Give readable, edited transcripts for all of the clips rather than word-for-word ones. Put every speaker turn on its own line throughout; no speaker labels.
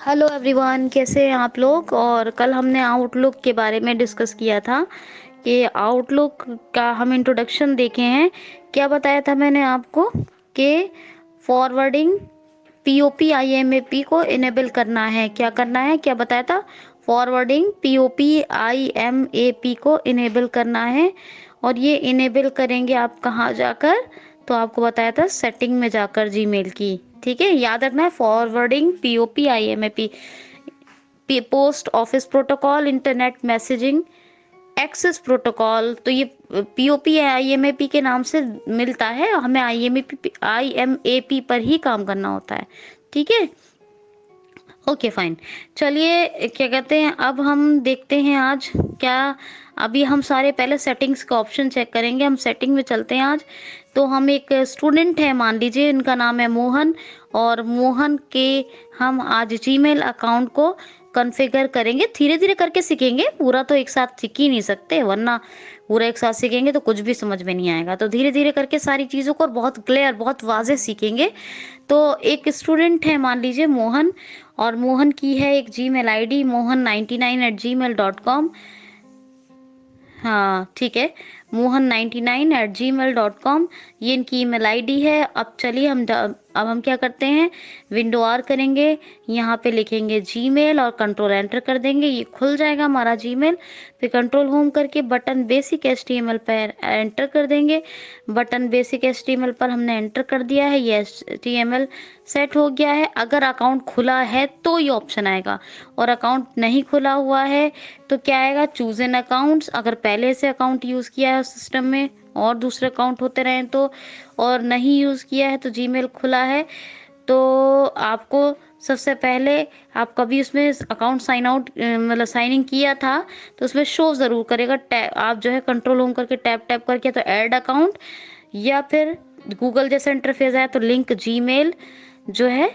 Hello everyone, कैसे हैं आप लोग। और कल हमने आउटलुक के बारे में डिस्कस किया था कि आउटलुक का हम इंट्रोडक्शन देखे हैं। क्या बताया था मैंने आपको कि फॉरवर्डिंग पीओपी आईएमएपी को इनेबल करना है। क्या करना है, क्या बताया था? फॉरवर्डिंग पीओपी आईएमएपी को इनेबल करना है। और ये इनेबल करेंगे आप कहाँ जाकर? तो आपको बताया था सेटिंग में जाकर जीमेल की। ठीक है, याद रखना है forwarding POP IMAP, post office protocol, internet messaging access protocol. तो ये पीओपी आईएमएपी के नाम से मिलता है, हमें आईएमएपी पर ही काम करना होता है। ठीक है, ओके फाइन। चलिए क्या कहते हैं, अब हम देखते हैं आज क्या। अभी हम सारे पहले सेटिंग्स का ऑप्शन चेक करेंगे। हम सेटिंग में चलते हैं आज। तो हम एक स्टूडेंट है, मान लीजिए इनका नाम है मोहन, और मोहन के हम आज जीमेल अकाउंट को कॉन्फ़िगर करेंगे। धीरे धीरे करके सीखेंगे, पूरा तो एक साथ सीख ही नहीं सकते, वरना पूरा एक साथ सीखेंगे तो कुछ भी समझ में नहीं आएगा। तो धीरे धीरे करके सारी चीज़ों को बहुत क्लियर, बहुत वाज़ेह सीखेंगे। तो एक स्टूडेंट है मान लीजिए मोहन, और मोहन की है एक जीमेल आईडी mohan99@gmail.com। हाँ ठीक है, mohan99@gmail.com ये इनकी ईमेल आईडी है। अब चलिए अब हम क्या करते हैं, विंडो आर करेंगे, यहाँ पे लिखेंगे जीमेल और कंट्रोल एंटर कर देंगे, ये खुल जाएगा हमारा जीमेल। फिर कंट्रोल होम करके बटन बेसिक एचटीएमएल पर एंटर कर देंगे। बटन बेसिक एचटीएमएल पर हमने एंटर कर दिया है, ये एचटीएमएल सेट हो गया है। अगर अकाउंट खुला है तो ये ऑप्शन आएगा, और अकाउंट नहीं खुला हुआ है तो क्या आएगा, चूज एन अकाउंट्स। अगर पहले से अकाउंट यूज़ किया है सिस्टम में और दूसरे अकाउंट होते रहे तो, और नहीं यूज़ किया है तो जीमेल खुला है तो आपको सबसे पहले, आप कभी उसमें अकाउंट साइन आउट मतलब साइन इन किया था तो उसमें शो ज़रूर करेगा। टैप आप जो है कंट्रोल होम करके टैप टैप करके तो ऐड अकाउंट, या फिर गूगल जैसा इंटरफेस आया तो लिंक जीमेल जो है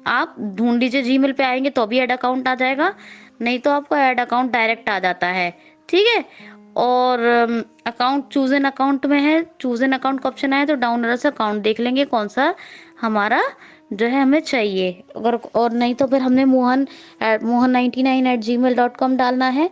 आप ढूंढ लीजिए। जीमेल पे आएंगे तो भी ऐड अकाउंट आ जाएगा, नहीं तो आपको ऐड अकाउंट डायरेक्ट आ जाता है। ठीक है, और अकाउंट चूज एन अकाउंट में है, चूज एन अकाउंट का ऑप्शन आया तो डाउन एरो से अकाउंट देख लेंगे कौन सा हमारा जो है हमें चाहिए। अगर और नहीं तो फिर हमने mohan99@gmail.com डालना है।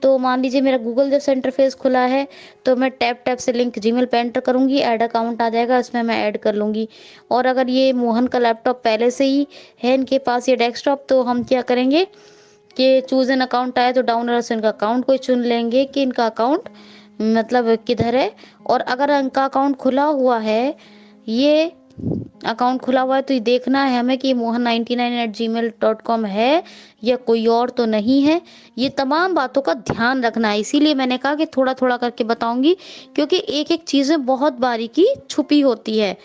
तो मान लीजिए मेरा गूगल जैसा इंटरफेस खुला है तो मैं टैप टैप से लिंक जीमेल पे एंटर करूंगी, ऐड अकाउंट आ जाएगा, इसमें मैं ऐड कर लूंगी। और अगर ये मोहन का लैपटॉप पहले से ही है इनके पास, ये डेस्कटॉप, तो हम क्या करेंगे कि चूज एन अकाउंट आए तो डाउन एरो से इनका अकाउंट को चुन लेंगे कि इनका अकाउंट मतलब किधर है। और अगर इनका अकाउंट खुला हुआ है, ये अकाउंट खुला हुआ है तो ये देखना है हमें कि mohan99@gmail.com है या कोई और तो नहीं है। ये तमाम बातों का ध्यान रखना है, इसीलिए मैंने कहा कि थोड़ा थोड़ा करके बताऊंगी, क्योंकि एक एक चीज़ें बहुत बारीकी छुपी होती है।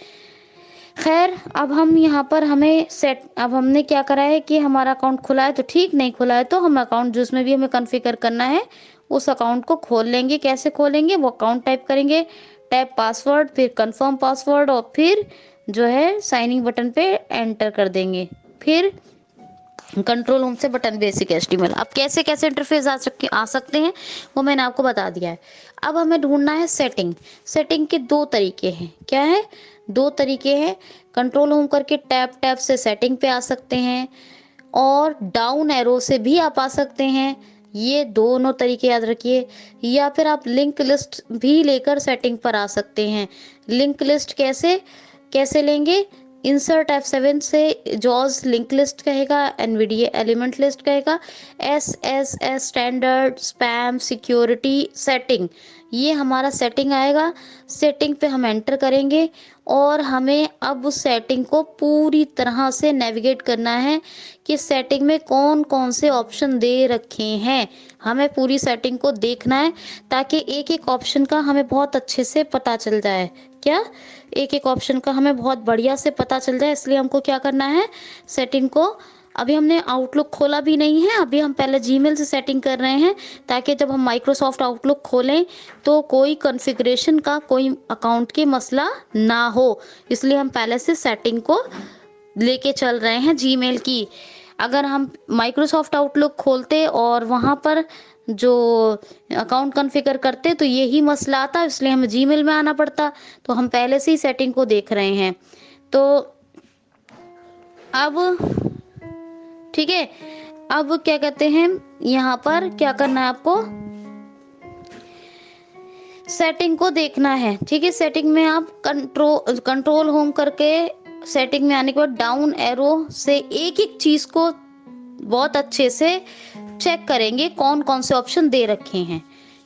खैर, अब हम यहाँ पर हमें सेट, अब हमने क्या करा है कि हमारा अकाउंट खुला है तो ठीक, नहीं खुला है तो हम अकाउंट जिसमें भी हमें कॉन्फ़िगर करना है उस अकाउंट को खोल लेंगे। कैसे खोलेंगे, वो अकाउंट टाइप करेंगे, टैप पासवर्ड, फिर कंफर्म पासवर्ड, और फिर जो है साइनिंग बटन पे एंटर कर देंगे। फिर कंट्रोल होम से बटन बेसिक एचटीएमएल। अब कैसे कैसे इंटरफेस आ सकते हैं वो मैंने आपको बता दिया है। अब हमें ढूंढना है सेटिंग। सेटिंग के दो तरीके हैं। क्या है, दो तरीके हैं। कंट्रोल होम करके टैप टैप से सेटिंग पे आ सकते हैं, और डाउन एरो से भी आप आ सकते हैं। ये दोनों तरीके याद रखिए। या फिर आप लिंक लिस्ट भी लेकर सेटिंग पर आ सकते हैं। लिंक लिस्ट कैसे कैसे लेंगे, इंसर्ट F7 से जॉज लिंक लिस्ट कहेगा, एनवीडिया एलिमेंट लिस्ट कहेगा, SSS standard spam security setting, ये हमारा सेटिंग आएगा। सेटिंग पे हम एंटर करेंगे, और हमें अब उस सेटिंग को पूरी तरह से नेविगेट करना है कि सेटिंग में कौन कौन से ऑप्शन दे रखे हैं। हमें पूरी सेटिंग को देखना है ताकि एक एक ऑप्शन का हमें बहुत अच्छे से पता चल जाए। क्या, एक एक ऑप्शन का हमें बहुत बढ़िया से पता चल जाए, इसलिए हमको क्या करना है, सेटिंग को, अभी हमने आउटलुक खोला भी नहीं है, अभी हम पहले जीमेल से सेटिंग कर रहे हैं ताकि जब हम माइक्रोसॉफ्ट आउटलुक खोलें तो कोई कॉन्फ़िगरेशन का, कोई अकाउंट के मसला ना हो, इसलिए हम पहले से सेटिंग को लेके चल रहे हैं जीमेल की। अगर हम माइक्रोसॉफ्ट आउटलुक खोलते और वहाँ पर जो अकाउंट कॉन्फ़िगर करते तो यही मसला आता, इसलिए हमें जीमेल में आना पड़ता। तो हम पहले से ही सेटिंग को देख रहे हैं। तो अब ठीक है। अब क्या कहते हैं, यहाँ पर क्या करना है आपको, सेटिंग को देखना है, ठीक है। सेटिंग में आप कंट्रोल होम करके सेटिंग में आने के बाद डाउन एरो से एक एक चीज को बहुत अच्छे से चेक करेंगे कौन कौन से ऑप्शन दे रखे हैं,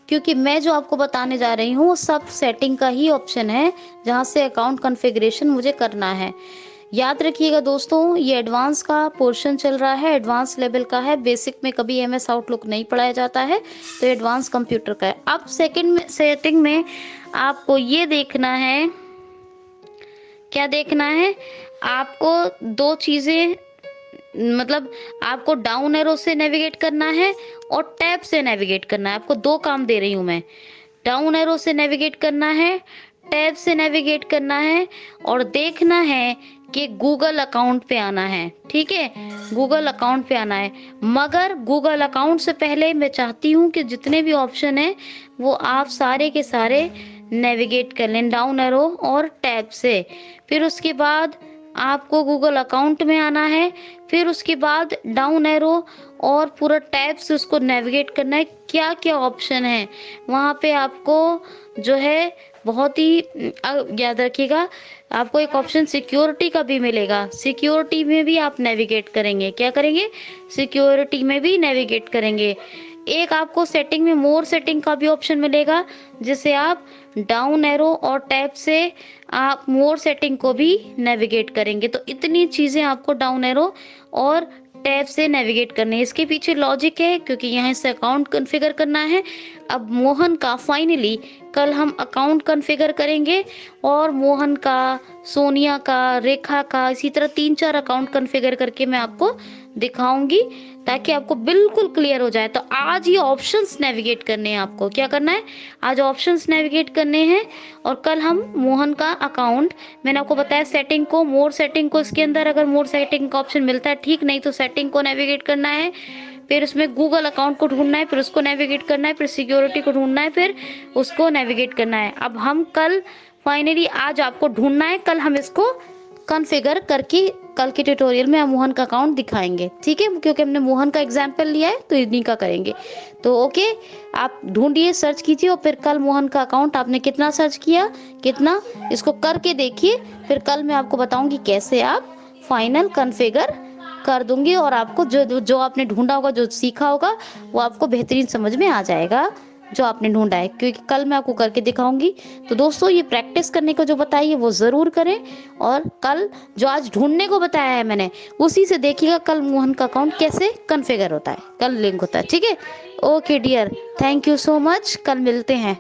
क्योंकि मैं जो आपको बताने जा रही हूँ वो सब सेटिंग का ही ऑप्शन है, जहाँ से अकाउंट कॉन्फ़िगरेशन मुझे करना है। याद रखिएगा दोस्तों, ये एडवांस का पोर्शन चल रहा है, एडवांस लेवल का है। बेसिक में कभी एमएस आउटलुक नहीं पढ़ाया जाता है, तो एडवांस कंप्यूटर का है। अब सेटिंग में आपको ये देखना है, क्या देखना है आपको, दो चीजें, मतलब आपको डाउन एरो से नेविगेट करना है और टैब से नेविगेट करना है। आपको दो काम दे रही हूं मैं, डाउन एरो से नेविगेट करना है, टैब से नेविगेट करना है, और देखना है कि गूगल अकाउंट पे आना है, ठीक है। गूगल अकाउंट पे आना है, मगर गूगल अकाउंट से पहले मैं चाहती हूँ कि जितने भी ऑप्शन हैं वो आप सारे के सारे नेविगेट कर लें डाउन एरो और टैब से। फिर उसके बाद आपको गूगल अकाउंट में आना है, फिर उसके बाद डाउन एरो और पूरा टैब से उसको नेविगेट करना है। क्या क्या ऑप्शन है वहाँ पे आपको जो है बहुत ही याद रखिएगा, आपको एक ऑप्शन सिक्योरिटी का भी मिलेगा। सिक्योरिटी में भी आप नेविगेट करेंगे, क्या करेंगे, सिक्योरिटी में भी नेविगेट करेंगे। एक आपको सेटिंग में मोर सेटिंग का भी ऑप्शन मिलेगा, जिसे आप डाउन एरो और टैब से आप मोर सेटिंग को भी नेविगेट करेंगे। तो इतनी चीजें आपको डाउन एरो और टैब से नेविगेट करने हैं। इसके पीछे लॉजिक है, क्योंकि यहाँ से अकाउंट कॉन्फ़िगर करना है। अब मोहन का फाइनली कल हम अकाउंट कॉन्फ़िगर करेंगे, और मोहन का, सोनिया का, रेखा का, इसी तरह 3-4 अकाउंट कॉन्फ़िगर करके मैं आपको दिखाऊंगी, ताकि आपको बिल्कुल क्लियर हो जाए। तो आज ये ऑप्शंस नेविगेट करने हैं, आपको क्या करना है, आज ऑप्शंस नेविगेट करने हैं, और कल हम मोहन का अकाउंट, मैंने आपको बताया सेटिंग को, मोर सेटिंग को, इसके अंदर अगर मोर सेटिंग का ऑप्शन मिलता है ठीक, नहीं तो सेटिंग को नेविगेट करना है, फिर उसमें गूगल अकाउंट को ढूंढना है, फिर उसको नेविगेट करना है, फिर सिक्योरिटी को ढूंढना है, फिर उसको नेविगेट करना है। अब हम कल फाइनली, आज आपको ढूंढना है, कल हम इसको कॉन्फ़िगर करके कल के ट्यूटोरियल में हम मोहन का अकाउंट दिखाएंगे, ठीक है, क्योंकि हमने मोहन का एग्जाम्पल लिया है तो इन्हीं का करेंगे। तो ओके, आप ढूंढिए, सर्च कीजिए, और फिर कल मोहन का अकाउंट आपने कितना सर्च किया, कितना, इसको करके देखिए। फिर कल मैं आपको बताऊंगी कैसे आप फाइनल कॉन्फ़िगर कर दूंगी, और आपको जो जो आपने ढूंढा होगा, जो सीखा होगा, वो आपको बेहतरीन समझ में आ जाएगा जो आपने ढूंढा है, क्योंकि कल मैं आपको करके दिखाऊंगी। तो दोस्तों, ये प्रैक्टिस करने को जो बताइए वो ज़रूर करें, और कल जो आज ढूंढने को बताया है मैंने, उसी से देखिएगा कल मोहन का अकाउंट कैसे कॉन्फ़िगर होता है, कल लिंक होता है, ठीक है। Okay dear, thank you so much, कल मिलते हैं।